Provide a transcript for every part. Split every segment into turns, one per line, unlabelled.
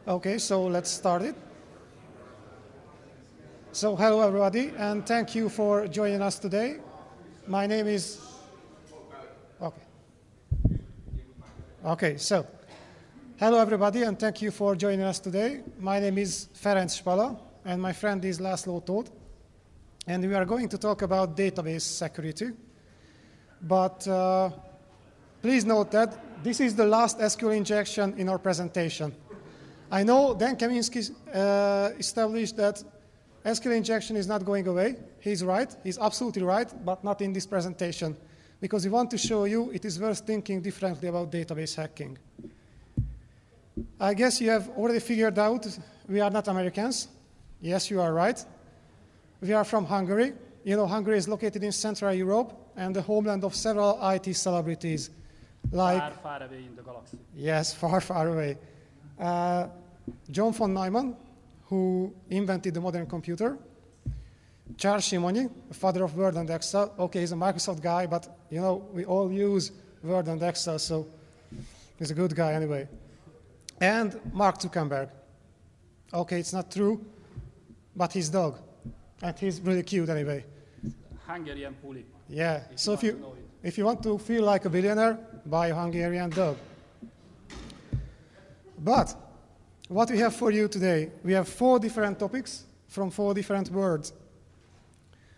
Okay, so let's start it. So hello everybody, and thank you for joining us today. My name is... Okay, so hello everybody, and thank you for joining us today. My name is Ferenc Spala, and my friend is László Tóth, and we are going to talk about database security. But please note that this is the last SQL injection in our presentation. I know Dan Kaminsky established that SQL injection is not going away. He's right. He's absolutely right, but not in this presentation, because we want to show you it is worth thinking differently about database hacking. I guess you have already figured out we are not Americans. Yes, you are right. We are from Hungary. You know, Hungary is located in Central Europe and the homeland of several IT celebrities. Like,
far, far away in the galaxy.
Yes, far, far away. John von Neumann, who invented the modern computer. Charles Simonyi, the father of Word and Excel. Okay, he's a Microsoft guy, but you know, we all use Word and Excel, so he's a good guy anyway. And Mark Zuckerberg. Okay, it's not true, but his dog. And he's really cute anyway.
Hungarian Puli.
Yeah, so if you want to feel like a billionaire, buy a Hungarian dog. But what we have for you today, we have 4 different topics from 4 different words.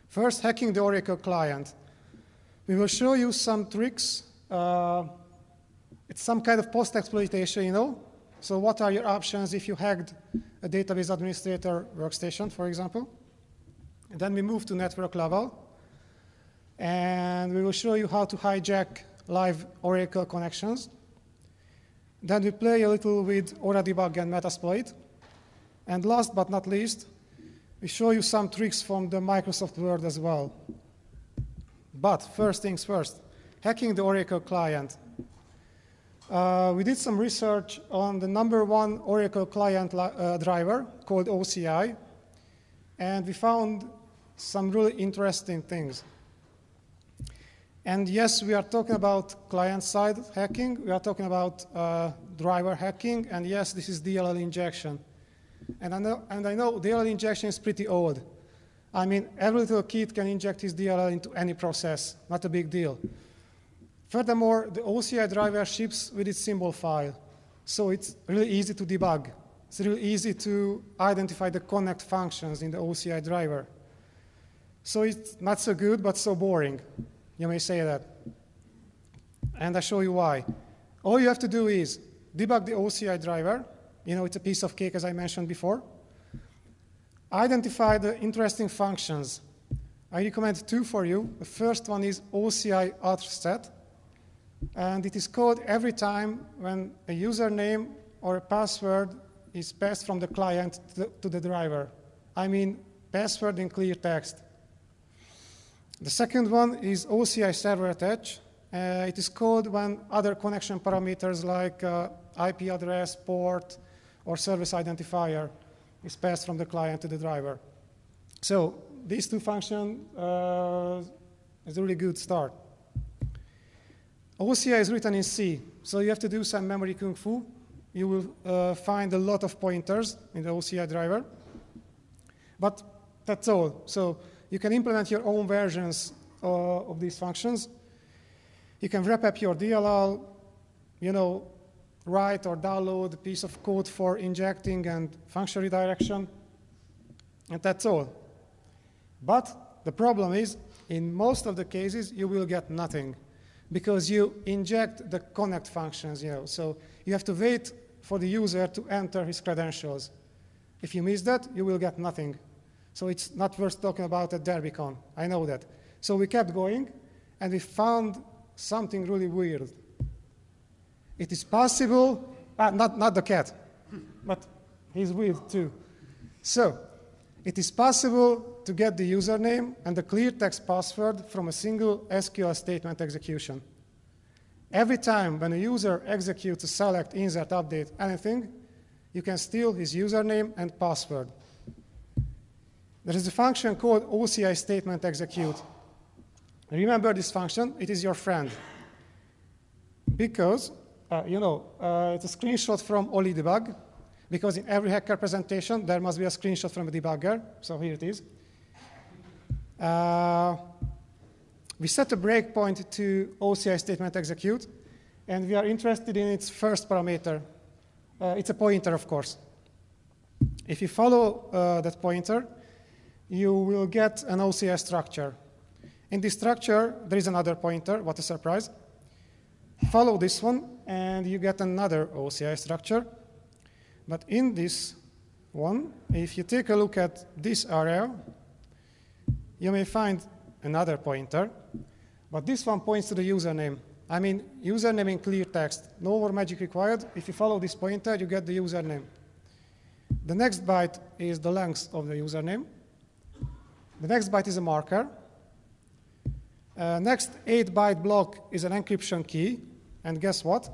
First, hacking the Oracle client. We will show you some tricks. It's some kind of post-exploitation, you know? So what are your options if you hacked a database administrator workstation, for example? And then we move to network level. And we will show you how to hijack live Oracle connections. Then we play a little with OraDebug and Metasploit. And last but not least, we show you some tricks from the Microsoft world as well. But first things first, hacking the Oracle client. We did some research on the #1 Oracle client driver called OCI, and we found some really interesting things. And yes, we are talking about client-side hacking. We are talking about driver hacking. And yes, this is DLL injection. And I know DLL injection is pretty old. I mean, every little kid can inject his DLL into any process. Not a big deal. Furthermore, the OCI driver ships with its symbol file. So it's really easy to debug. It's really easy to identify the connect functions in the OCI driver. So it's not so good, but so boring. You may say that. And I show you why. All you have to do is debug the OCI driver. You know, it's a piece of cake, as I mentioned before. Identify the interesting functions. I recommend 2 for you. The first one is OCI auth set. And it is called every time when a username or a password is passed from the client to the driver. I mean, password in clear text. The second one is OCI server attach. It is called when other connection parameters like IP address, port, or service identifier is passed from the client to the driver. So these 2 functions is a really good start. OCI is written in C, so you have to do some memory kung fu. You will find a lot of pointers in the OCI driver. But that's all. So you can implement your own versions of these functions. You can wrap up your DLL, you know, write or download a piece of code for injecting and function redirection, and that's all. But the problem is, in most of the cases, you will get nothing, because you inject the connect functions, you know. So you have to wait for the user to enter his credentials. If you miss that, you will get nothing. So it's not worth talking about at DerbyCon. I know that. So we kept going, and we found something really weird. It is possible, not the cat, but he's weird too. So it is possible to get the username and the clear text password from a single SQL statement execution. Every time when a user executes a select, insert, update, anything, you can steal his username and password. There is a function called OCI statement execute. Remember this function, it is your friend. Because, it's a screenshot from OliDebug. because in every hacker presentation, there must be a screenshot from a debugger. So here it is. We set a breakpoint to OCI statement execute, and we are interested in its first parameter. It's a pointer, of course. If you follow that pointer, you will get an OCI structure. In this structure, there is another pointer. What a surprise. Follow this one, and you get another OCI structure. But in this one, if you take a look at this area, you may find another pointer. But this one points to the username. I mean, username in clear text. No more magic required. If you follow this pointer, you get the username. The next byte is the length of the username. The next byte is a marker. Next 8-byte block is an encryption key. And guess what?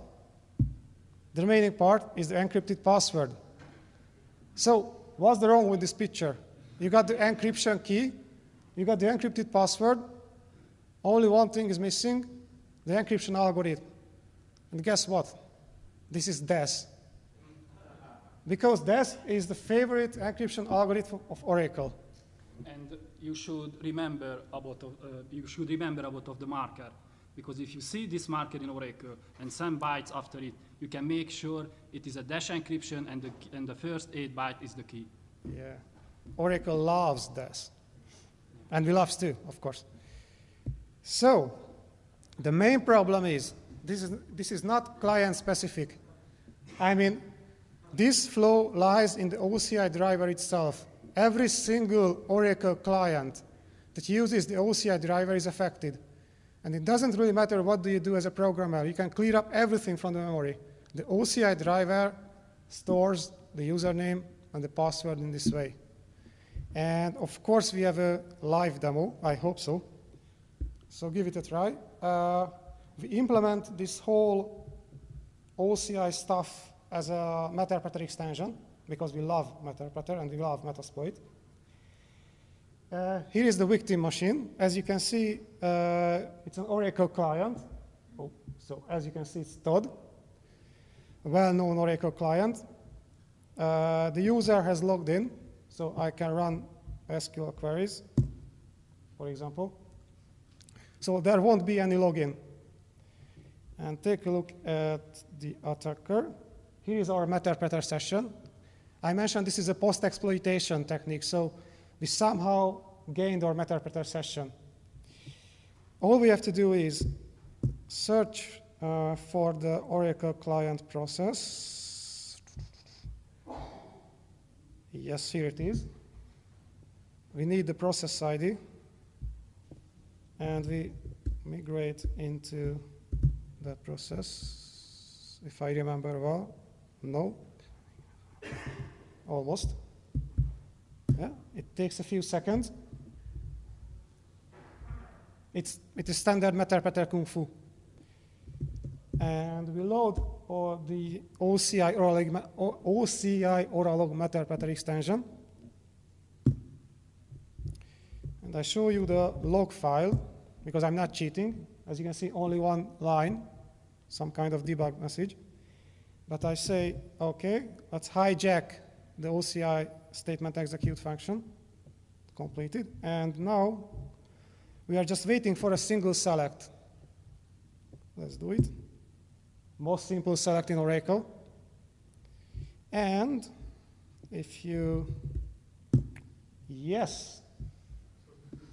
The remaining part is the encrypted password. So what's the wrong with this picture? You got the encryption key. You got the encrypted password. Only one thing is missing, the encryption algorithm. And guess what? This is DES. Because DES is the favorite encryption algorithm of Oracle.
And you should remember about of the marker, because if you see this marker in Oracle and some bytes after it, you can make sure it is a dash encryption and the first 8 byte is the key.
Yeah, Oracle loves DES, and we love too, of course. So the main problem is this is not client specific. I mean, this flow lies in the OCI driver itself. Every single Oracle client that uses the OCI driver is affected. And it doesn't really matter what do you do as a programmer. You can clear up everything from the memory. The OCI driver stores the username and the password in this way. And of course, we have a live demo. I hope so. So give it a try. We implement this whole OCI stuff as a Matterport extension, because we love Matterport and we love Metasploit. Here is the victim machine. As you can see, it's an Oracle client. Oh, so as you can see, it's Todd, a well-known Oracle client. The user has logged in, so I can run SQL queries, for example. So there won't be any login. And take a look at the attacker. Here is our Matterport session. I mentioned this is a post-exploitation technique, so we somehow gained our Matterport session. All we have to do is search for the Oracle client process. Yes, here it is. We need the process ID, and we migrate into that process, if I remember well. No. Almost. Yeah, it takes a few seconds. It is standard Matterport Kung Fu. And we load the OCI Oralog Matterport extension. And I show you the log file, because I'm not cheating. As you can see, only one line, some kind of debug message. But I say, OK, let's hijack the OCI statement execute function. Completed. And now we are just waiting for a single select. Let's do it. Most simple select in Oracle. And if you, yes,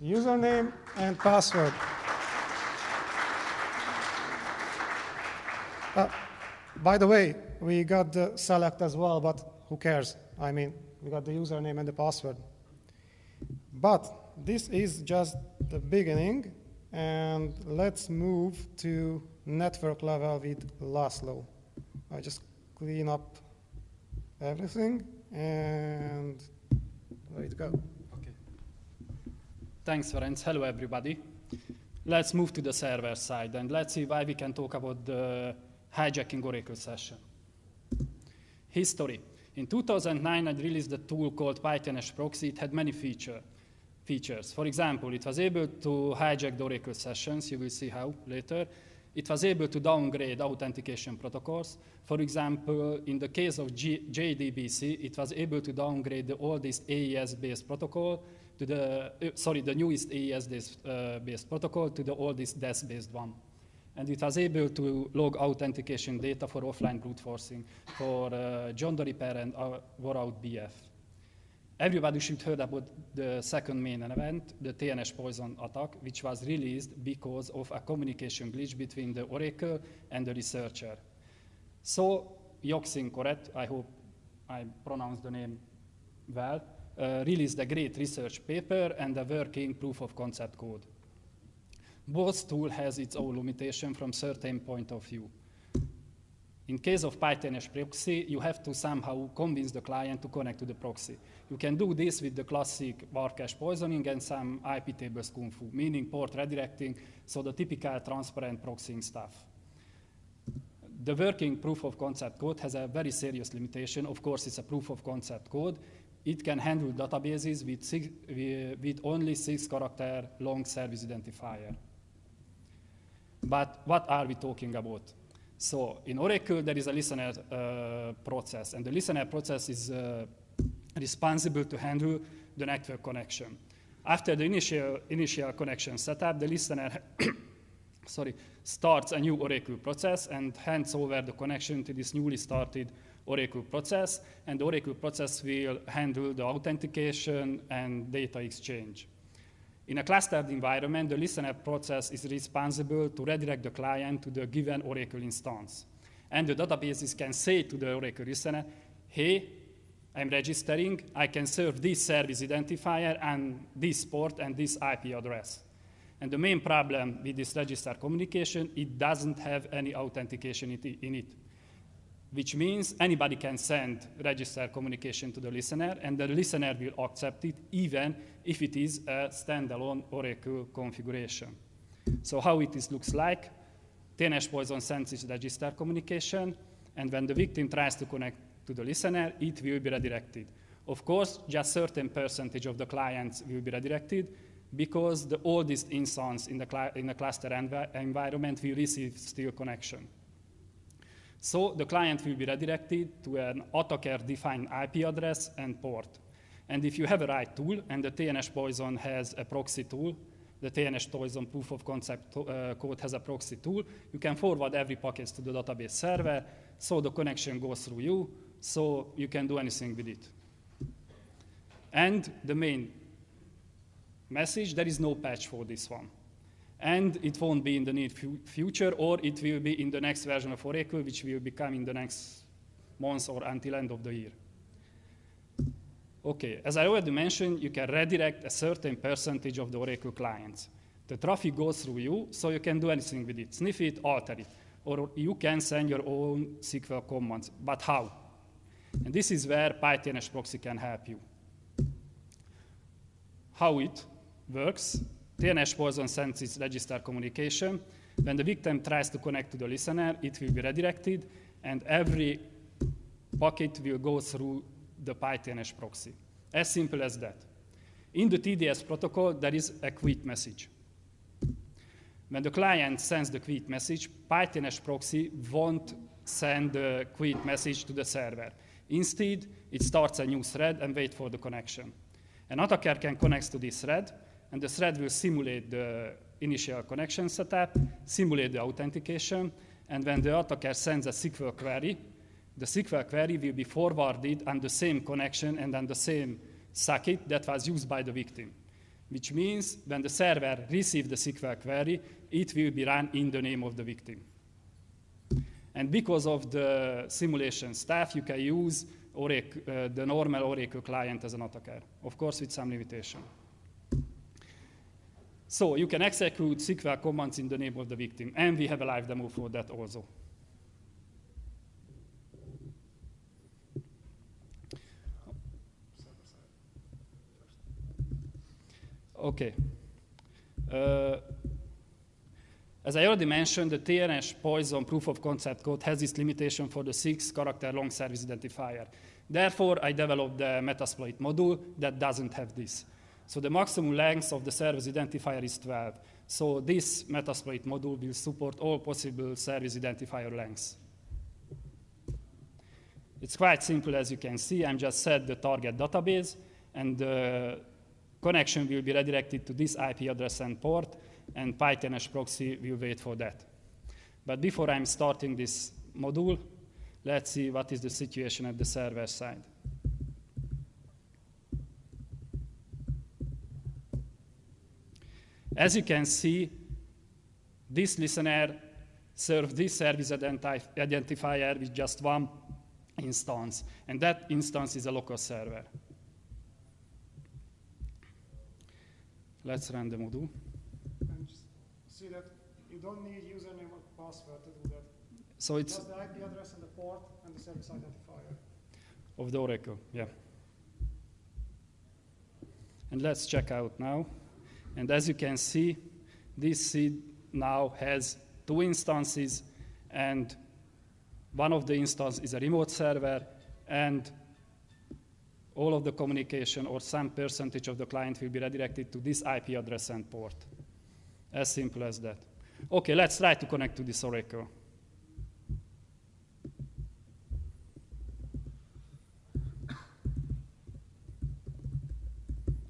username and password. By the way, we got the select as well, but who cares? I mean, we got the username and the password. But this is just the beginning, and let's move to network level with Laszlo. I just clean up everything, and there it go.
Okay. Thanks, Ferenc. Hello, everybody. Let's move to the server side, and let's see why we can talk about the hijacking Oracle session. History. In 2009, I released a tool called PythonS Proxy. It had many features. For example, it was able to hijack the Oracle sessions. You will see how later. it was able to downgrade authentication protocols. For example, in the case of JDBC, it was able to downgrade the oldest AES-based protocol to the newest AES-based protocol to the oldest DES-based one. And it was able to log authentication data for offline brute forcing for John Doe repair and Worout BF. Everybody should heard about the second main event, the TNS Poison attack, which was released because of a communication glitch between the Oracle and the researcher. So Yoxin Correct, I hope I pronounced the name well, released a great research paper and a working proof of concept code. Both tool has its own limitation from certain point of view. In case of PyTNS proxy, you have to somehow convince the client to connect to the proxy. You can do this with the classic barcache poisoning and some IP tables kung fu, meaning port redirecting, so the typical transparent proxying stuff. The working proof of concept code has a very serious limitation. Of course, it's a proof of concept code. It can handle databases with only 6-character long service identifier. But what are we talking about? So in Oracle, there is a listener process, and the listener process is responsible to handle the network connection. After the initial connection setup, the listener starts a new Oracle process and hands over the connection to this newly started Oracle process, and the Oracle process will handle the authentication and data exchange. In a clustered environment, the listener process is responsible to redirect the client to the given Oracle instance. And the databases can say to the Oracle listener, hey, I'm registering, I can serve this service identifier and this port and this IP address. And the main problem with this register communication, it doesn't have any authentication in it, which means anybody can send register communication to the listener, and the listener will accept it even if it is a standalone Oracle configuration. So how it looks like, TNS Poison sends its register communication, and when the victim tries to connect to the listener, it will be redirected. Of course, just certain percentage of the clients will be redirected, because the oldest instance in the cluster environment will receive still connection. So the client will be redirected to an attacker-defined IP address and port. And if you have a right tool, and the TNS Poison has a proxy tool, the TNS Poison proof of concept code has a proxy tool, you can forward every packet to the database server, so the connection goes through you, so you can do anything with it. And the main message, there is no patch for this one. And it won't be in the near future, or it will be in the next version of Oracle, which will become in the next month or until end of the year. Okay, as I already mentioned, you can redirect a certain percentage of the Oracle clients. The traffic goes through you, so you can do anything with it, sniff it, alter it, or you can send your own SQL commands. But how? And this is where PyTNS proxy can help you. How it works, TNS Poison sends its register communication. When the victim tries to connect to the listener, it will be redirected, and every packet will go through the PyTNS proxy. As simple as that. In the TDS protocol, there is a quit message. When the client sends the quit message, PyTNS proxy won't send the quit message to the server. Instead, it starts a new thread and waits for the connection. An attacker can connect to this thread, and the thread will simulate the initial connection setup, simulate the authentication, and when the attacker sends a SQL query, the SQL query will be forwarded on the same connection and on the same socket that was used by the victim, which means when the server receives the SQL query, it will be run in the name of the victim. And because of the simulation stuff, you can use Oracle, the normal Oracle client as an attacker, of course with some limitation. So you can execute SQL commands in the name of the victim, and we have a live demo for that also. Okay. As I already mentioned, the TNS Poison proof of concept code has this limitation for the 6-character long service identifier. Therefore, I developed the Metasploit module that doesn't have this. So the maximum length of the service identifier is 12. So this Metasploit module will support all possible service identifier lengths. It's quite simple, as you can see. I'm just set the target database, and the connection will be redirected to this IP address and port, and PyTNS proxy will wait for that. But before I'm starting this module, let's see what is the situation at the server side. As you can see, this listener serves this service identifier with just one instance, and that instance is a local server. Let's run the module.
And just see that you don't need username or password to do that.
So it's
just the IP address and the port and the service identifier.
Of the Oracle, yeah. And let's check out now. And as you can see, this seed now has 2 instances, and one of the instances is a remote server, and all of the communication or some percentage of the client will be redirected to this IP address and port. As simple as that. Okay, let's try to connect to this Oracle.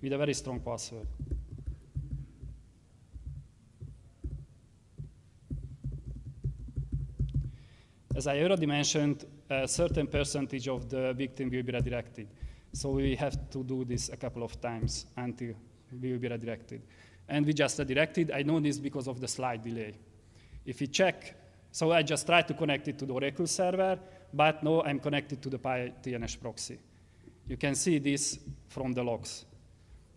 With a very strong password. As I already mentioned, a certain percentage of the victim will be redirected. So we have to do this a couple of times until we will be redirected. And we just redirected. I know this because of the slide delay. If we check, so I just tried to connect it to the Oracle server, but now I'm connected to the PyTNS proxy. You can see this from the logs.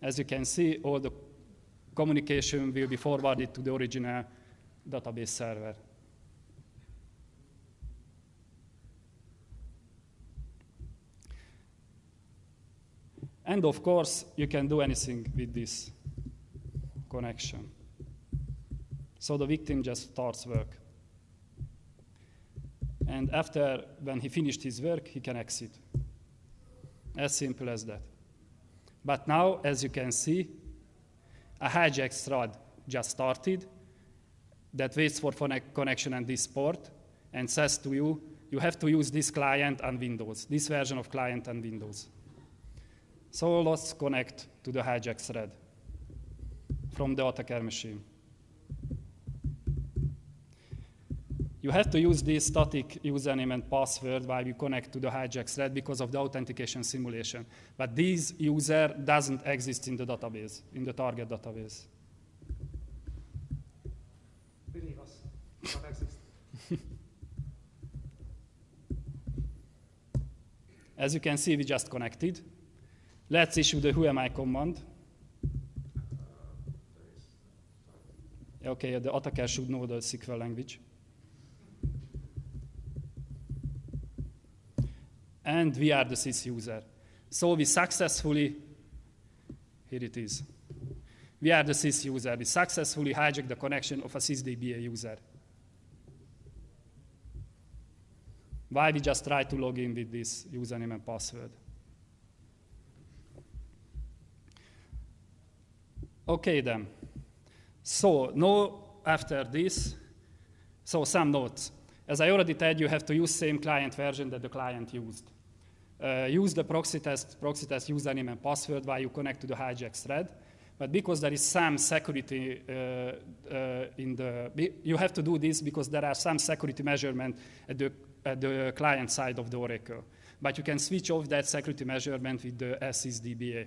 As you can see, all the communication will be forwarded to the original database server. And of course, you can do anything with this connection. So the victim just starts work. And after, when he finished his work, he can exit. As simple as that. But now, as you can see, a hijack thread just started that waits for connection on this port and says to you, you have to use this client on Windows, this version of client on Windows. So let's connect to the hijack thread from the attacker machine. You have to use this static username and password while you connect to the hijack thread because of the authentication simulation. But this user doesn't exist in the database, in the target database.
Believe us, it doesn't exist.
As you can see, we just connected. Let's issue the whoami command. Okay, the attacker should know the SQL language. And we are the sys user. So we successfully, here it is. We are the sys user. We successfully hijacked the connection of a sysdba user. Why we just try to log in with this username and password. Okay then. So now after this, so some notes. As I already said, you have to use same client version that the client used. Use the proxy test username and password while you connect to the hijack thread. But because there is some security you have to do this because there are some security measurement at the client side of the Oracle. But you can switch off that security measurement with the sysdba.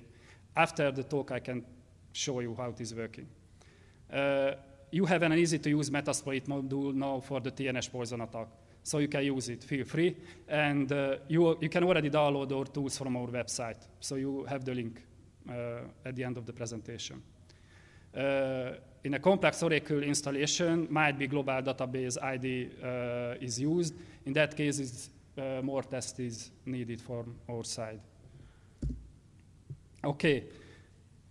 After the talk, I can show you how it is working. You have an easy-to-use Metasploit module now for the TNS poison attack. So you can use it, feel free. And you can already download our tools from our website. So you have the link at the end of the presentation. In a complex Oracle installation, might be global database ID is used. In that case, more test is needed from our side. Okay,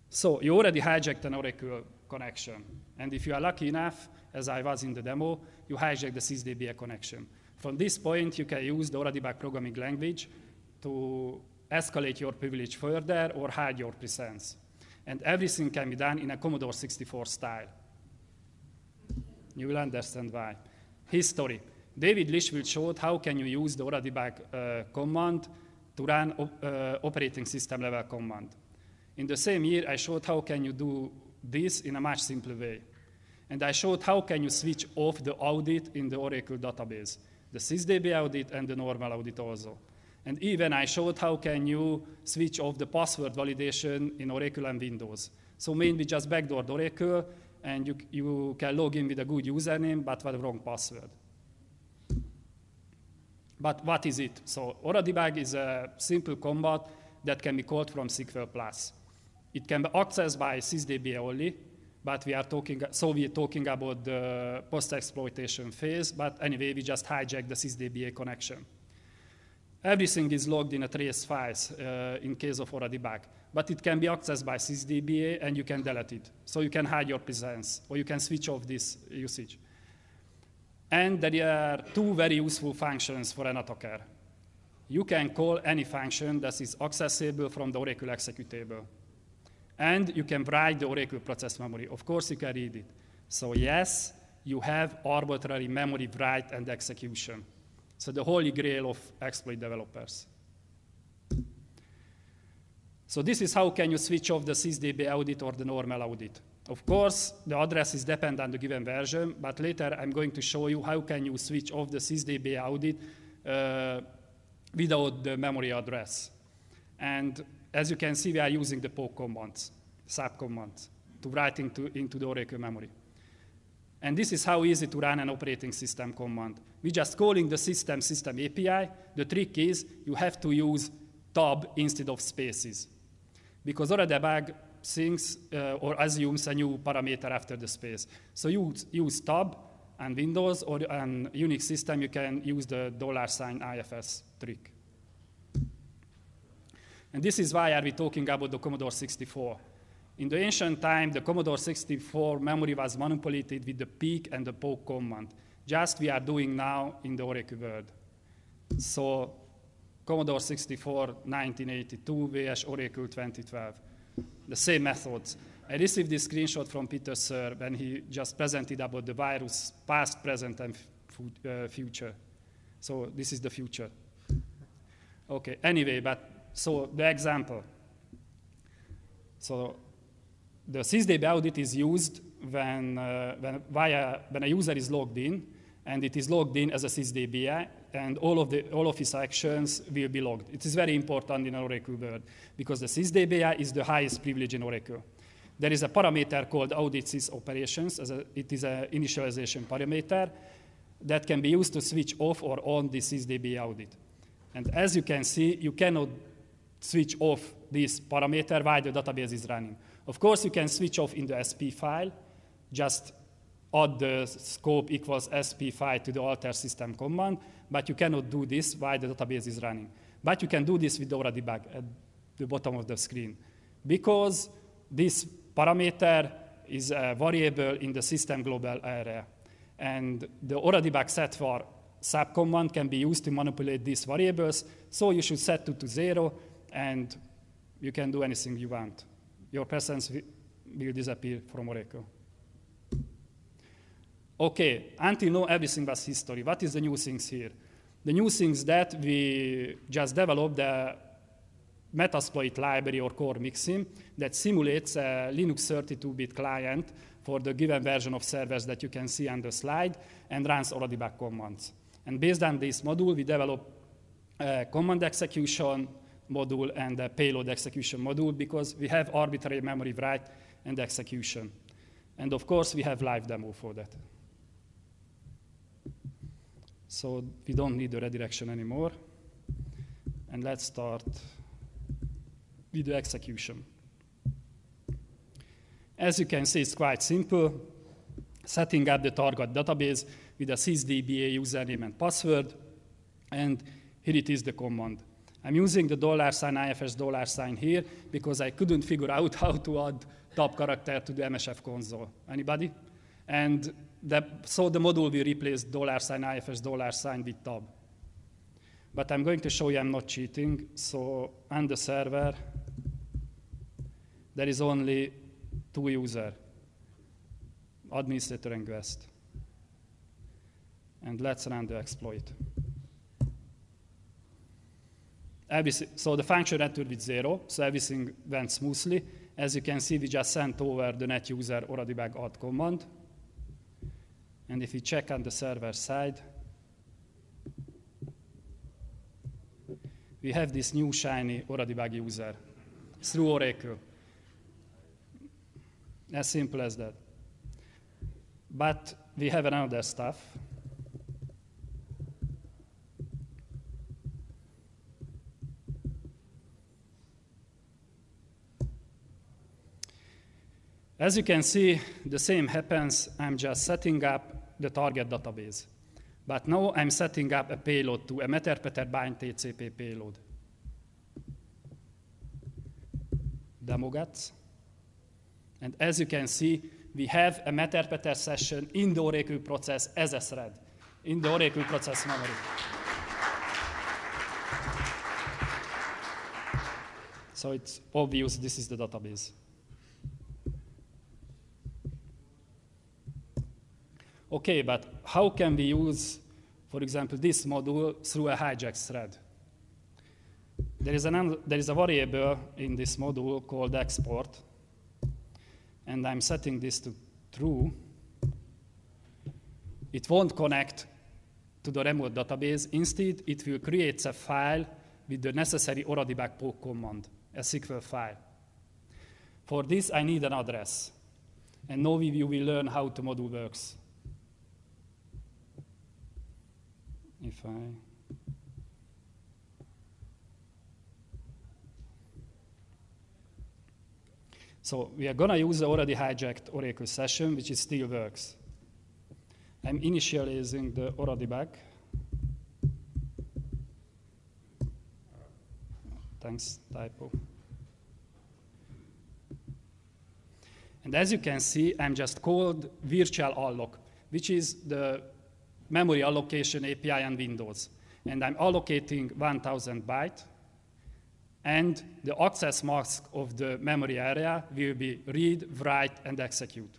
so you already hijacked an Oracle connection. And if you are lucky enough, as I was in the demo, you hijack the sysdba connection. From this point, you can use the OraDebug programming language to escalate your privilege further or hide your presence. And everything can be done in a Commodore 64 style. You will understand why. History. David Lichfield showed how can you use the ORADEBUG command to run operating system level command. In the same year, I showed how can you do this in a much simpler way. And I showed how can you switch off the audit in the Oracle database, the sysdb audit and the normal audit also. And even I showed how can you switch off the password validation in Oracle and Windows. So mainly just backdoored Oracle, and you can log in with a good username, but with the wrong password. But what is it? So ORADEBUG is a simple command that can be called from SQL Plus. It can be accessed by sysdb only, but we're talking about the post-exploitation phase, but anyway, we just hijack the sysdba connection. Everything is logged in a trace files in case of ORADEBUG, but it can be accessed by sysdba and you can delete it. So you can hide your presence, or you can switch off this usage. And there are two very useful functions for an attacker. You can call any function that is accessible from the Oracle executable. And you can write the Oracle process memory. Of course, you can read it. So yes, you have arbitrary memory write and execution. So the holy grail of exploit developers. So this is how can you switch off the sysdb audit or the normal audit. Of course, the address is dependent on the given version, but later I'm going to show you how can you switch off the sysdb audit without the memory address. And as you can see, we are using the poke commands, subcommands, to write into the Oracle memory. And this is how easy to run an operating system command. We're just calling the system API. The trick is you have to use tab instead of spaces, because ORADEBUG thinks or assumes a new parameter after the space. So you use tab, and Windows or an Unix system, you can use the $ifs trick. And this is why are we talking about the Commodore 64. In the ancient time, the Commodore 64 memory was manipulated with the peek and the poke command, just we are doing now in the Oracle world. So Commodore 64 1982 vs Oracle 2012. The same methods. I received this screenshot from Peter Sir when he just presented about the virus past, present, and future. So this is the future. Okay, anyway, but so the example. So the sysdb audit is used when a user is logged in, and it is logged in as a sysdb, and all of his actions will be logged. It is very important in Oracle world, because the sysdb is the highest privilege in Oracle. There is a parameter called audit sysoperations. It is an initialization parameter that can be used to switch off or on the sysdb audit. And as you can see, you cannot switch off this parameter while the database is running. Of course, you can switch off in the SP file, just add the scope equals SP file to the alter system command, but you cannot do this while the database is running. But you can do this with ORADEBUG at the bottom of the screen, because this parameter is a variable in the system global area. And the ORADEBUG setvar subcommand can be used to manipulate these variables, so you should set it to 0, and you can do anything you want. Your presence will disappear from Oracle. Okay, until now everything was history. What is the new things here? The new things that we just developed the Metasploit library or core mixin that simulates a Linux 32-bit client for the given version of servers that you can see on the slide and runs ORADEBUG commands. And based on this module, we develop a command execution module and a payload execution module, because we have arbitrary memory write and execution. And of course, we have live demo for that. So we don't need the redirection anymore. And let's start with the execution. As you can see, it's quite simple. Setting up the target database with a sysdba username and password. And here it is, the command. I'm using the $ifs here because I couldn't figure out how to add tab character to the MSF console. Anybody? And so the module will replace $ifs with tab. But I'm going to show you I'm not cheating. So on the server, there is only 2 users, administrator and guest. And let's run the exploit. So the function returned with 0, so everything went smoothly. As you can see, we just sent over the net user oradebug add command. And if we check on the server side, we have this new shiny oradebug user through Oracle. As simple as that. But we have another stuff. As you can see, the same happens. I'm just setting up the target database. But now I'm setting up a payload to a Meterpeter bind TCP payload. Demoguts. And as you can see, we have a Meterpeter session in the Oracle process as a thread, in the Oracle process memory. So it's obvious this is the database. Okay, but how can we use, for example, this module through a hijack thread? There is a variable in this module called export, and I'm setting this to true. It won't connect to the remote database. Instead, it will create a file with the necessary oradebug poke command, a SQL file. For this, I need an address. And now you will learn how the module works. So we are going to use the already hijacked Oracle session, which still works. I'm initializing the oradebug. Thanks, typo. And as you can see, I'm just called virtual alloc, which is the memory allocation API on Windows. And I'm allocating 1,000 bytes. And the access mask of the memory area will be read, write, and execute.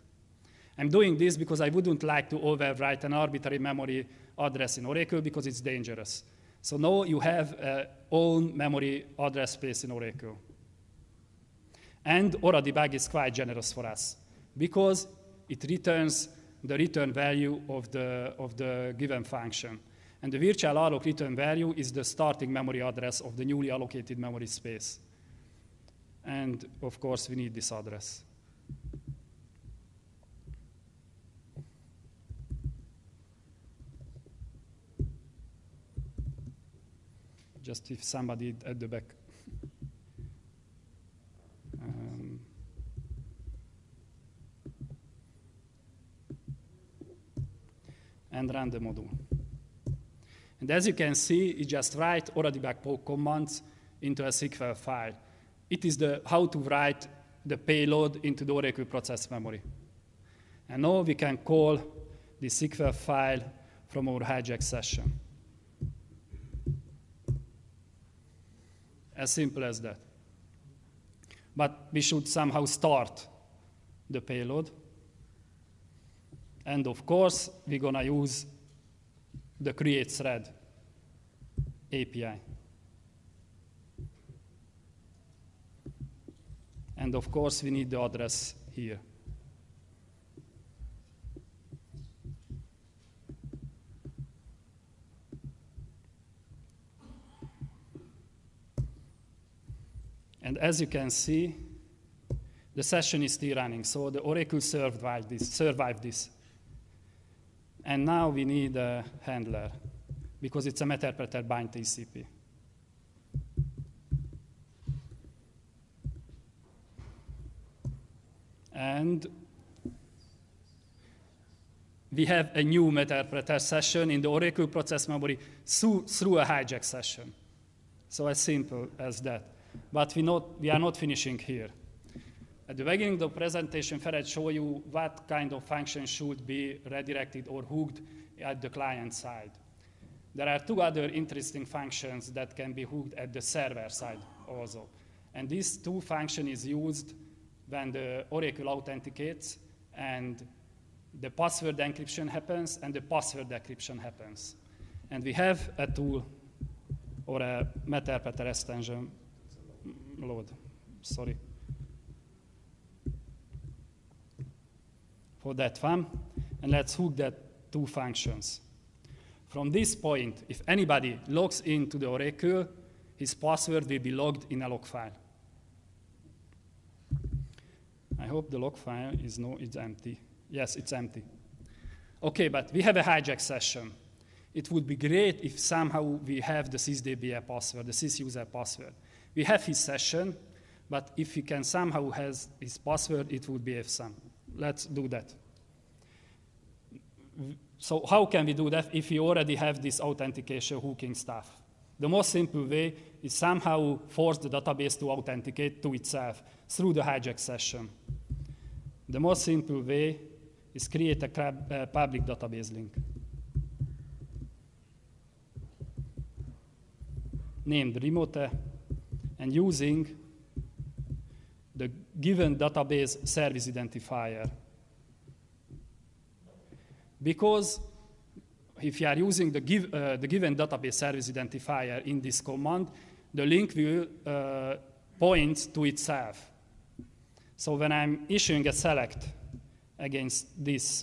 I'm doing this because I wouldn't like to overwrite an arbitrary memory address in Oracle because it's dangerous. So now you have own memory address space in Oracle. And oradebug is quite generous for us because it returns the return value of the given function. And the virtual alloc return value is the starting memory address of the newly allocated memory space. And of course, we need this address. Just if somebody at the back. And run the module. And as you can see, it just writes oradebug poke commands into a SQL file. It is how to write the payload into the Oracle process memory. And now we can call the SQL file from our hijack session. As simple as that. But we should somehow start the payload. And of course, we're going to use the create thread API. And of course, we need the address here. And as you can see, the session is still running. So the Oracle survived this. And now we need a handler, because it's a Meterpeter bind TCP. And we have a new Meterpeter session in the Oracle process memory through a hijack session. So as simple as that. But we are not finishing here. At the beginning of the presentation, Ferenc showed you what kind of function should be redirected or hooked at the client side. There are two other interesting functions that can be hooked at the server side also. And these two functions is used when the Oracle authenticates and the password encryption happens and the password decryption happens. And we have a tool or a Meterpeter extension load, for that one. And let's hook that two functions. From this point, if anybody logs into the Oracle, his password will be logged in a log file. I hope the log file is it's empty. Yes, it's empty. Okay, but we have a hijack session. It would be great if somehow we have the sysdba password, the sysuser password. We have his session, but if he can somehow has his password, it would be awesome. Let's do that. So how can we do that if we already have this authentication hooking stuff? The most simple way is somehow force the database to authenticate to itself through the hijack session. The most simple way is create a public database link named remote and using the given database service identifier. Because if you are using the given database service identifier in this command, the link will point to itself. So when I'm issuing a select against this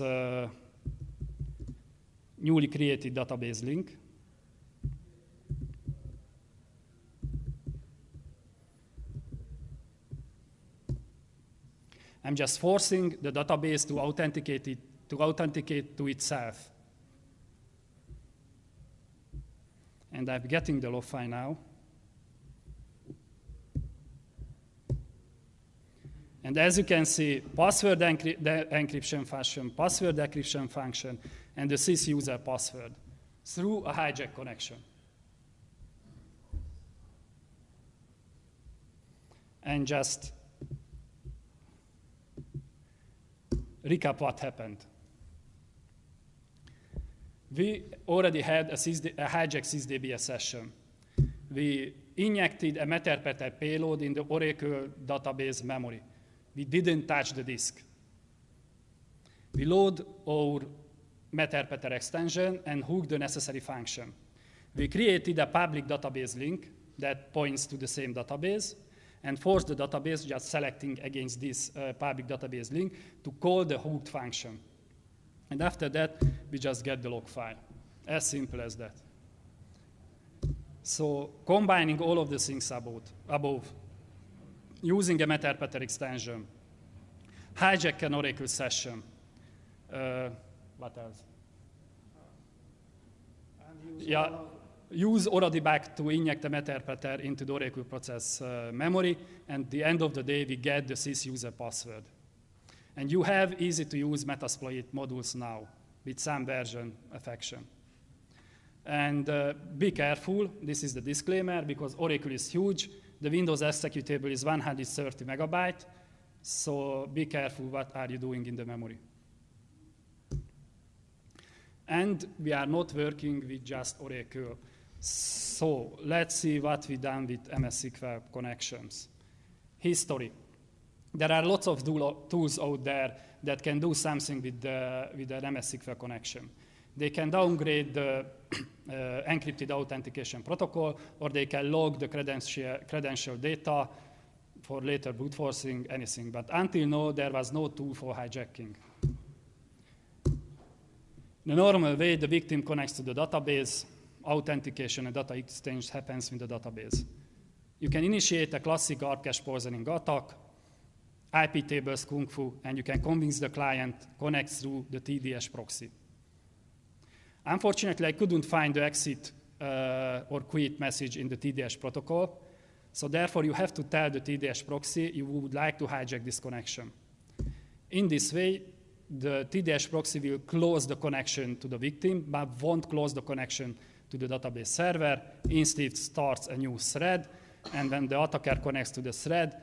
newly created database link, I'm just forcing the database to authenticate to itself. And I'm getting the log file now. And as you can see, password encryption function, password decryption function, and the sysuser password through a hijack connection. And just recap what happened. We already had a hijack sysdba session. We injected a Meterpeter payload in the Oracle database memory. We didn't touch the disk. We load our Meterpeter extension and hook the necessary function. We created a public database link that points to the same database and force the database, just selecting against this public database link, to call the hooked function. And after that, we just get the log file. As simple as that. So combining all of the things above, using a Meterpeter extension, hijack an Oracle session. What else? Use ORADIBAC to inject a Meterpeter into the Oracle process memory, and at the end of the day, we get the sysuser password. And you have easy-to-use Metasploit modules now with some version affection. And be careful, this is the disclaimer, because Oracle is huge. The Windows executable is 130 megabytes, so be careful what are you doing in the memory. And we are not working with just Oracle. So let's see what we've done with MS SQL connections. History. There are lots of tools out there that can do something with an MS SQL connection. They can downgrade the encrypted authentication protocol, or they can log the credential data for later brute forcing, anything. But until now, there was no tool for hijacking. The normal way the victim connects to the database, authentication and data exchange happens with the database. You can initiate a classic ARP cache poisoning attack, IP tables kung fu, and you can convince the client connects through the TDS proxy. Unfortunately, I couldn't find the exit or quit message in the TDS protocol, so therefore you have to tell the TDS proxy you would like to hijack this connection. In this way, the TDS proxy will close the connection to the victim, but won't close the connection to the database server. Instead, starts a new thread, and when the attacker connects to the thread,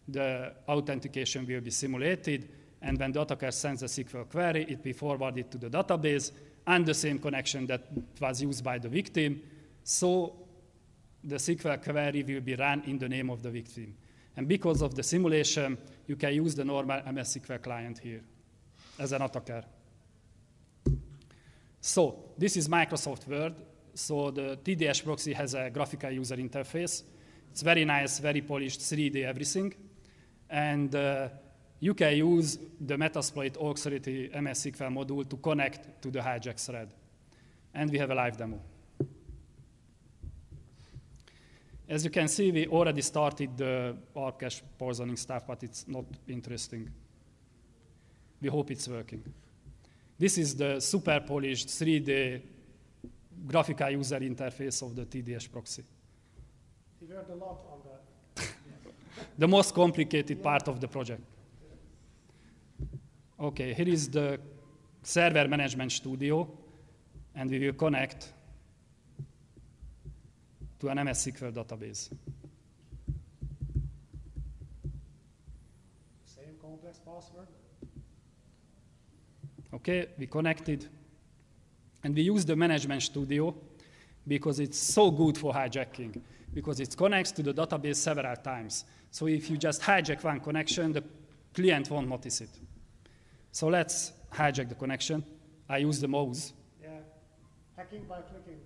the authentication will be simulated, and when the attacker sends a SQL query, it will be forwarded to the database and the same connection that was used by the victim, so the SQL query will be run in the name of the victim. And because of the simulation, you can use the normal MS SQL client here as an attacker. So this is Microsoft Word. So the TDS proxy has a graphical user interface. It's very nice, very polished, 3D everything. And you can use the Metasploit Auxiliary MS SQL module to connect to the hijack thread. And we have a live demo. As you can see, we already started the ARP cache poisoning stuff, but it's not interesting. We hope it's working. This is the super polished 3D graphical user interface of the TDS proxy.
He worked a lot on that.
The most complicated part of the project. Okay, here is the server management studio, and we will connect to an MS SQL database.
Same complex password.
Okay, we connected. And we use the management studio because it's so good for hijacking, because it connects to the database several times. So if you just hijack one connection, the client won't notice it. So let's hijack the connection. I use the mouse.
Yeah, hacking by clicking.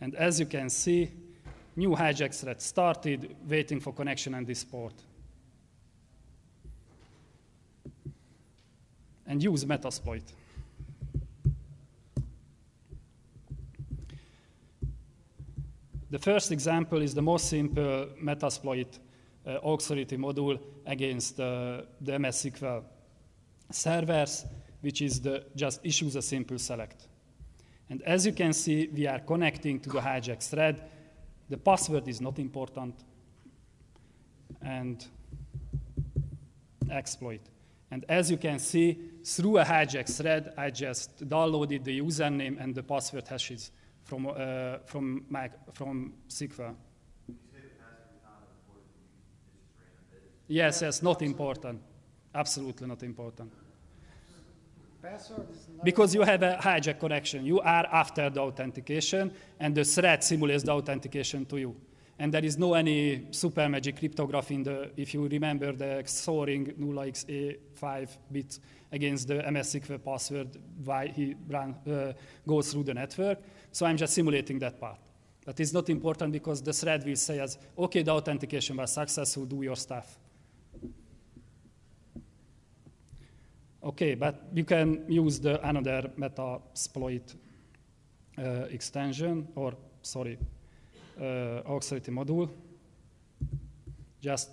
And as you can see, new hijack thread started, waiting for connection on this port. And use Metasploit. The first example is the most simple Metasploit auxiliary module against the MS SQL servers, which is just issues a simple select. And as you can see, we are connecting to the hijack thread. The password is not important. And exploit. And as you can see, through a hijack thread, I just downloaded the username and the password hashes from SQL. Yes, not important. Absolutely not important.
Password is not
Because you have a hijack connection. You are after the authentication, and the thread simulates the authentication to you. And there is no any super magic cryptography in the, if you remember the XORing 0xA5 bits against the MS SQL password, why he goes through the network. So I'm just simulating that part. But it's not important because the thread will say as, okay, the authentication was successful, do your stuff. Okay, but you can use the another Metasploit extension, or sorry, auxiliary module, just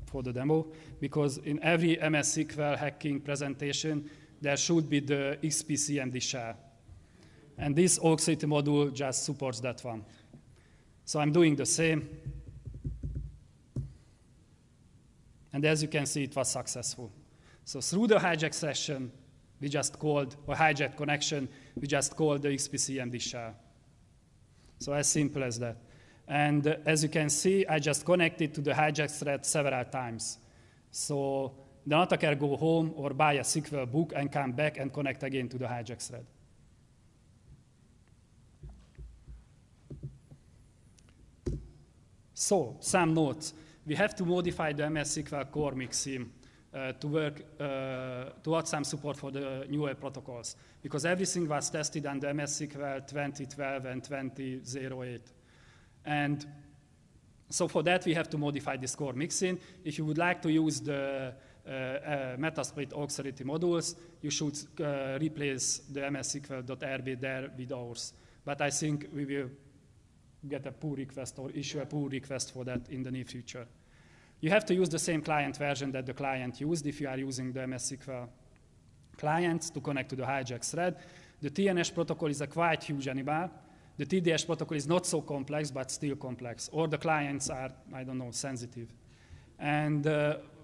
for the demo, because in every MS SQL hacking presentation, there should be the XPCMD shell. And this auxiliary module just supports that one. So I'm doing the same. And as you can see, it was successful. So through the hijack session, we just called, or hijack connection, we just called the XPCMD shell. So as simple as that. And as you can see, I just connected to the hijack thread several times. So the attacker go home or buy a SQL book and come back and connect again to the hijack thread. So some notes. We have to modify the MS SQL core mixin to work, to add some support for the newer protocols, because everything was tested on the MS SQL 2012 and 2008. And so for that, we have to modify this core mixin. If you would like to use the Metasploit auxiliary modules, you should replace the msql.rb there with ours. But I think we will get a pull request or issue a pull request for that in the near future. You have to use the same client version that the client used if you are using the MS SQL clients to connect to the hijack thread. The TNS protocol is a quite huge animal. The TDS protocol is not so complex, but still complex. Or the clients are, I don't know, sensitive. And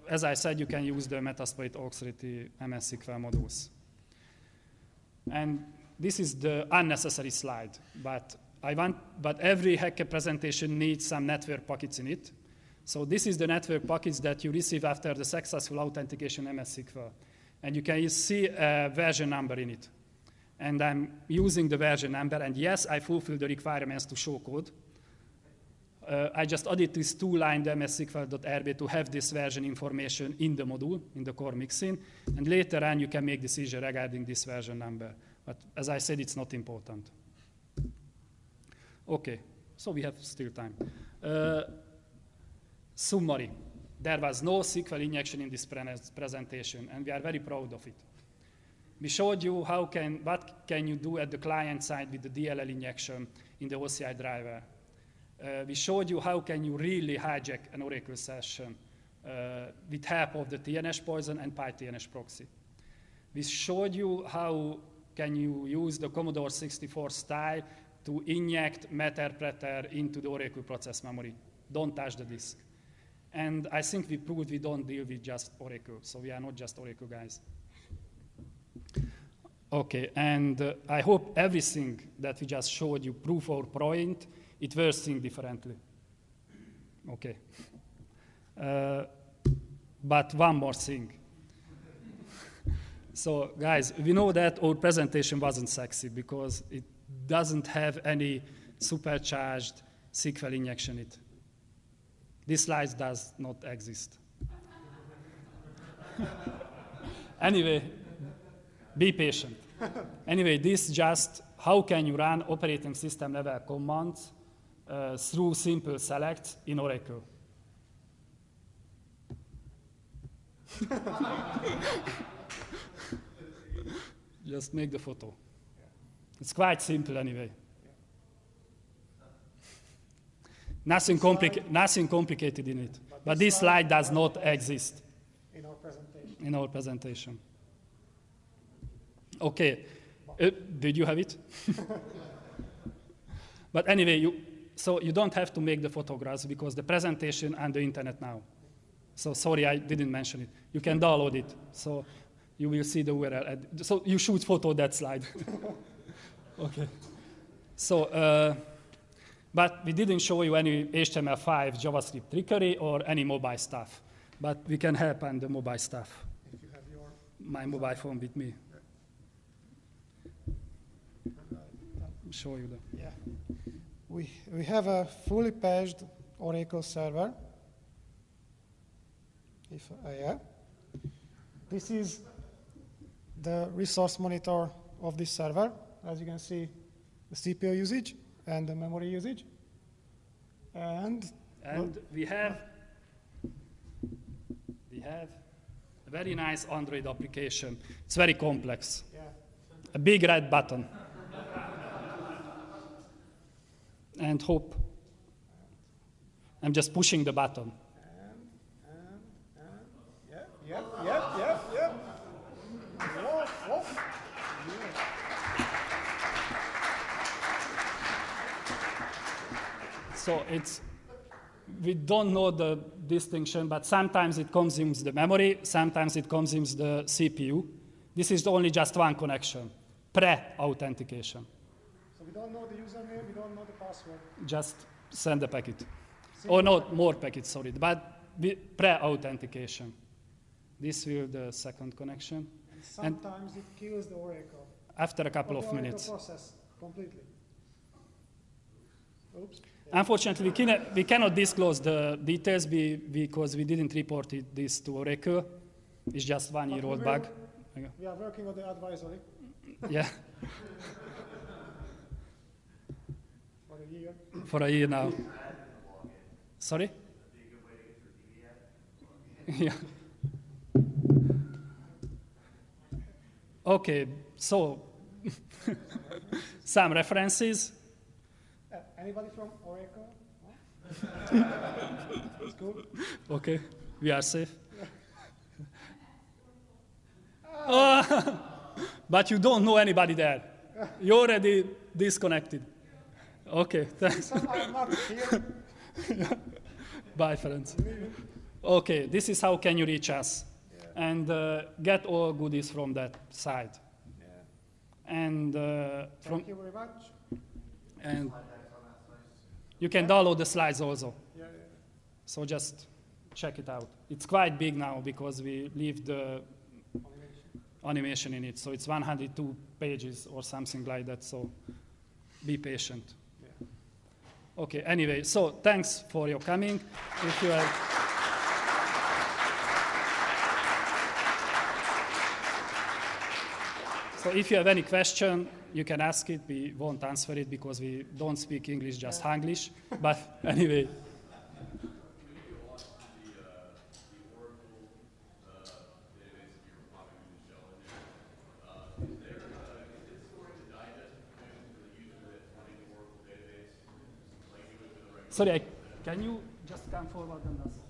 as I said, you can use the Metasploit auxiliary MS SQL modules. And this is the unnecessary slide, but every hacker presentation needs some network packets in it. So this is the network packets that you receive after the successful authentication MS SQL. And you can see a version number in it. And I'm using the version number, and yes, I fulfill the requirements to show code. I just added this two-line msql.rb to have this version information in the module, in the core mixin, and later on you can make decision regarding this version number. But as I said, it's not important. Okay, so we have still time. Summary. There was no SQL injection in this presentation, and we are very proud of it. We showed you what can you do at the client side with the DLL injection in the OCI driver. We showed you how can you really hijack an Oracle session with help of the TNS poison and PyTNS proxy. We showed you how can you use the Commodore 64 style to inject Meterpreter into the Oracle process memory. Don't touch the disk. And I think we proved we don't deal with just Oracle, so we are not just Oracle guys. Okay, and I hope everything that we just showed you, proof or point, it will think differently. Okay. But one more thing. So guys, we know that our presentation wasn't sexy because it doesn't have any supercharged SQL injection in it. This slide does not exist. Anyway, be patient. Anyway, this just how can you run operating system level commands through simple select in Oracle. Just make the photo. It's quite simple anyway. Nothing complicated in it. But this slide does not exist in our presentation. Okay. Did you have it? But anyway, so you don't have to make the photographs because the presentation on the internet now. So sorry, I didn't mention it. You can download it. So you will see the URL. So you should photo that slide. Okay. So, but we didn't show you any HTML5 JavaScript trickery or any mobile stuff. But we can help on the mobile stuff. If you have my mobile phone with me. Show you that.
Yeah. We have a fully paged Oracle server. Yeah. This is the resource monitor of this server. As you can see, the CPU usage and the memory usage. And
we have a very nice Android application. It's very complex. Yeah. A big red button. And hope. I'm just pushing the button.
Yep. Whoa.
So we don't know the distinction, but sometimes it consumes the memory, sometimes it consumes the CPU. This is only just one connection, pre-authentication.
So we don't know the username, we don't know the password.
Just send a packet. Or not more packets, sorry, but pre-authentication. This will be the second connection.
And sometimes it kills the Oracle.
After a couple of minutes.
The process completely. Oops.
Unfortunately, we cannot disclose the details because we didn't report this to Oracle. It's just 1 year old bug.
We are working on the advisory.
Yeah.
For a year.
For a year now. Sorry? Yeah. Okay, so some references.
Anybody from Oracle? It's good.
Okay, we are safe. But you don't know anybody there. You're already disconnected. Okay, thanks.
I'm not here.
Bye, friends. Okay, this is how can you reach us. And get all goodies from that side. Yeah. And
thank you very much.
And you can download the slides also.
Yeah.
So just check it out. It's quite big now because we leave the animation in it. So it's 102 pages or something like that. So be patient. Yeah. Okay, anyway, so thanks for your coming. If you have... So if you have any question, you can ask it. We won't answer it because we don't speak English, just Hanglish. But anyway. Sorry, can you just come forward and ask?